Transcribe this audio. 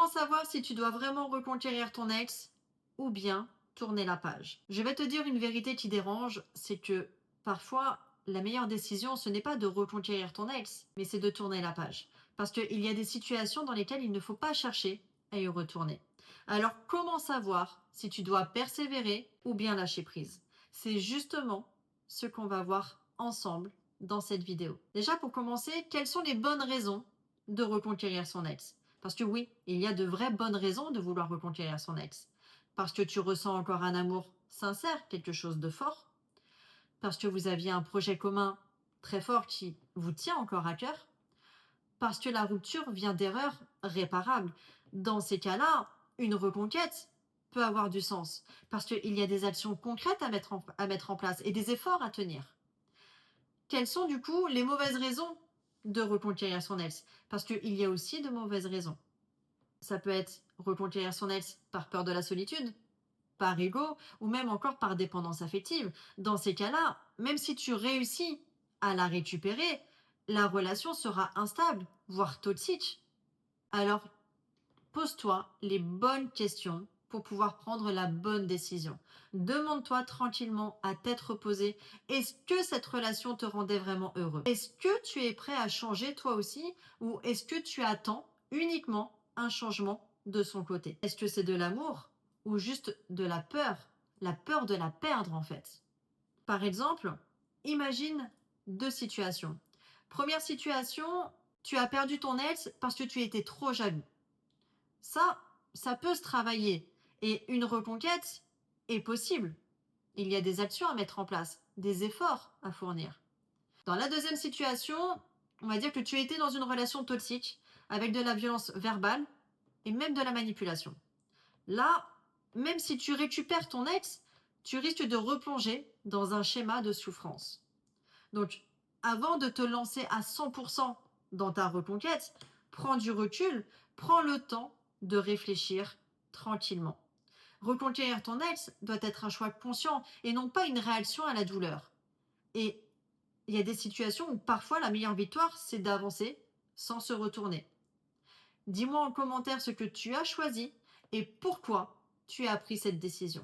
Comment savoir si tu dois vraiment reconquérir ton ex ou bien tourner la page? Je vais te dire une vérité qui dérange, c'est que parfois, la meilleure décision, ce n'est pas de reconquérir ton ex, mais c'est de tourner la page. Parce qu'il y a des situations dans lesquelles il ne faut pas chercher à y retourner. Alors, comment savoir si tu dois persévérer ou bien lâcher prise? C'est justement ce qu'on va voir ensemble dans cette vidéo. Déjà, pour commencer, quelles sont les bonnes raisons de reconquérir son ex? Parce que oui, il y a de vraies bonnes raisons de vouloir reconquérir son ex. Parce que tu ressens encore un amour sincère, quelque chose de fort. Parce que vous aviez un projet commun très fort qui vous tient encore à cœur. Parce que la rupture vient d'erreurs réparables. Dans ces cas-là, une reconquête peut avoir du sens. Parce qu'il y a des actions concrètes à mettre en place et des efforts à tenir. Quelles sont du coup les mauvaises raisons de reconquérir son ex? Parce qu'il y a aussi de mauvaises raisons. Ça peut être reconquérir son ex par peur de la solitude, par ego ou même encore par dépendance affective. Dans ces cas-là, même si tu réussis à la récupérer, la relation sera instable, voire toxique. Alors, pose-toi les bonnes questions pour pouvoir prendre la bonne décision. Demande-toi tranquillement à tête reposée, est-ce que cette relation te rendait vraiment heureux? Est-ce que tu es prêt à changer toi aussi ou est-ce que tu attends uniquement un changement de son côté? Est-ce que c'est de l'amour ou juste de la peur de la perdre en fait? Par exemple, imagine deux situations. Première situation, tu as perdu ton ex parce que tu étais trop jaloux. Ça peut se travailler et une reconquête est possible. Il y a des actions à mettre en place, des efforts à fournir. Dans la deuxième situation, on va dire que tu étais dans une relation toxique avec de la violence verbale et même de la manipulation. Là, même si tu récupères ton ex, tu risques de replonger dans un schéma de souffrance. Donc, avant de te lancer à 100% dans ta reconquête, prends du recul, prends le temps de réfléchir tranquillement. Reconquérir ton ex doit être un choix conscient et non pas une réaction à la douleur. Et il y a des situations où parfois la meilleure victoire, c'est d'avancer sans se retourner. Dis-moi en commentaire ce que tu as choisi et pourquoi tu as pris cette décision.